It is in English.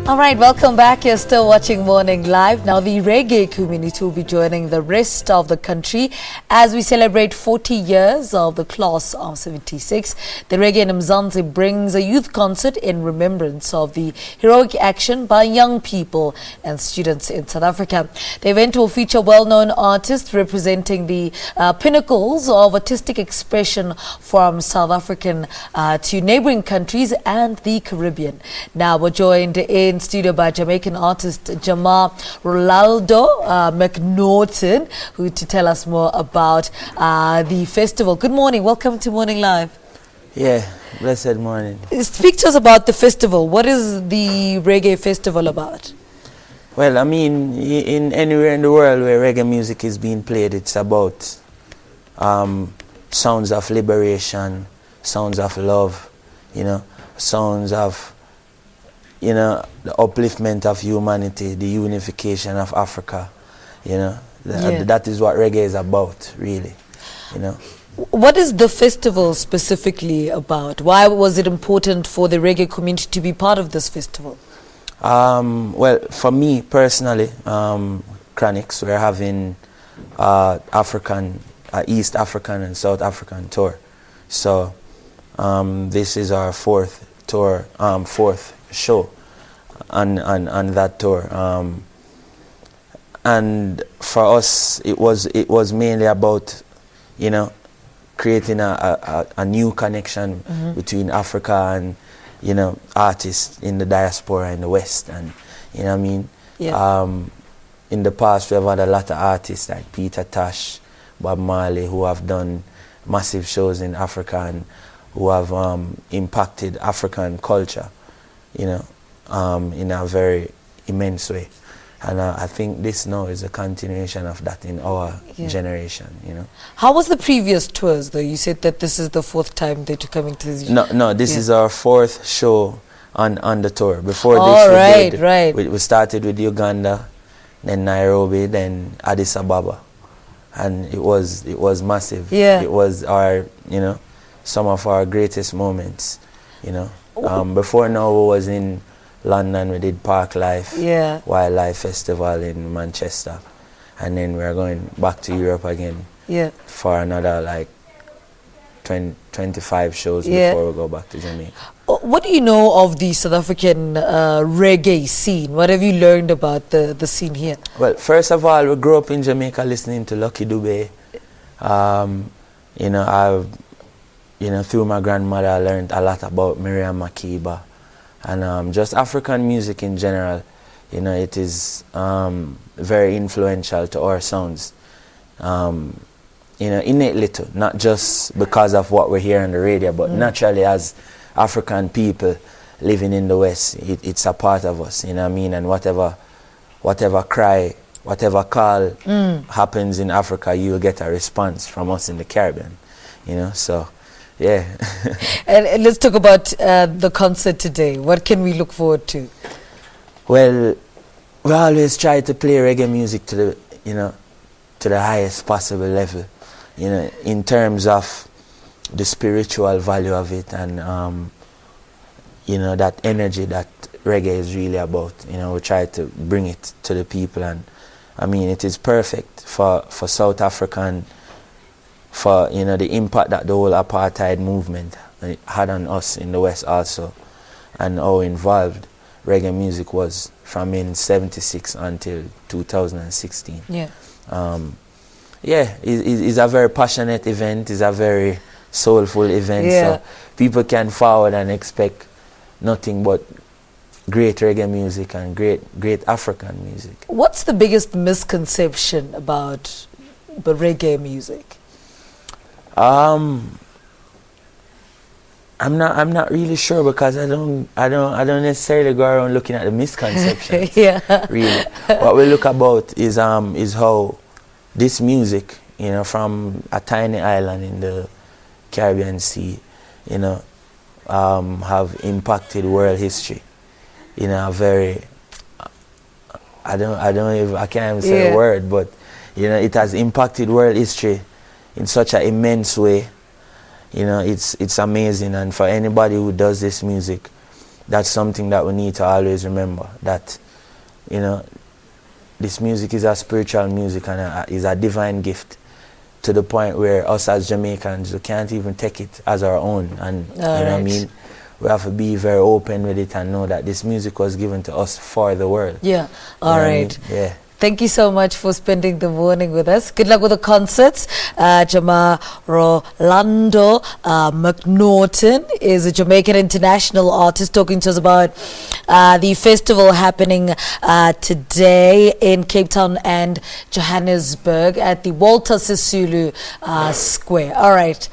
All right, welcome back. You're still watching Morning Live. Now, the reggae community will be joining the rest of the country as we celebrate 40 years of the class of 76. The Reggae in Mzansi brings a youth concert in remembrance of the heroic action by young people and students in South Africa. The event will feature well-known artists representing the pinnacles of artistic expression from South African to neighbouring countries and the Caribbean. Now, we're joined in studio by Jamaican artist Jamar Rolando McNaughton, who to tell us more about the festival. Good morning. Welcome to Morning Live. Yeah, blessed morning. Speak to us about the festival. What is the Reggae Festival about? Well, I mean, in anywhere in the world where reggae music is being played, it's about sounds of liberation, sounds of love, you know, sounds of, you know, the upliftment of humanity, the unification of Africa, you know. That is what reggae is about, really, you know. What is the festival specifically about? Why was it important for the reggae community to be part of this festival? Well, for me personally, Chronics, we're having East African and South African tour. So this is our fourth show on that tour. And for us, it was mainly about, you know, creating a new connection between Africa and, you know, artists in the diaspora in the West. And, you know what I mean? Yeah. In the past, we have had a lot of artists like Peter Tosh, Bob Marley, who have done massive shows in Africa and who have impacted African culture, you know, in a very immense way. And I think this now is a continuation of that in our generation, you know. How was the previous tours, though? You said that this is the fourth time that you're coming to this. No, this is our fourth show on the tour. Before this, we started with Uganda, then Nairobi, then Addis Ababa, and it was massive. Yeah. It was our, you know, some of our greatest moments, you know. Before now, we was in London, we did Park Life, Wildlife Festival in Manchester, and then we're going back to Europe again for another like 25 shows before we go back to Jamaica. What do you know of the South African reggae scene? What have you learned about the scene here? Well, first of all, we grew up in Jamaica listening to Lucky Dube. You know, through my grandmother, I learned a lot about Miriam Makeba. And just African music in general, you know, it is very influential to our sounds. You know, innately too, not just because of what we hear on the radio, but naturally as African people living in the West, it's a part of us, you know what I mean? And whatever cry, whatever call happens in Africa, you'll get a response from us in the Caribbean, you know, so. Yeah. And let's talk about the concert today. What can we look forward to? Well, we always try to play reggae music to the, you know, to the highest possible level, you know, in terms of the spiritual value of it and, you know, that energy that reggae is really about. You know, we try to bring it to the people, and I mean, it is perfect for South African. For, you know, the impact that the whole apartheid movement had on us in the West also, and how involved reggae music was from in 76 until 2016. Yeah. It's a very passionate event, it's a very soulful event, so people can forward and expect nothing but great reggae music and great African music. What's the biggest misconception about the reggae music? I'm not really sure, because I don't necessarily go around looking at the misconceptions. Really, what we look about is how this music, you know, from a tiny island in the Caribbean Sea, you know, have impacted world history. You know, a very I can't even say a word, but you know, it has impacted world history in such an immense way. You know, it's amazing, and for anybody who does this music, that's something that we need to always remember, that, you know, this music is a spiritual music and is a divine gift, to the point where us as Jamaicans, we can't even take it as our own. And you know what I mean? We have to be very open with it and know that this music was given to us for the world. Yeah. All right. I mean? Yeah. Thank you so much for spending the morning with us. Good luck with the concerts. Jamar Rolando McNaughton is a Jamaican international artist, talking to us about the festival happening today in Cape Town and Johannesburg at the Walter Sisulu Square. All right.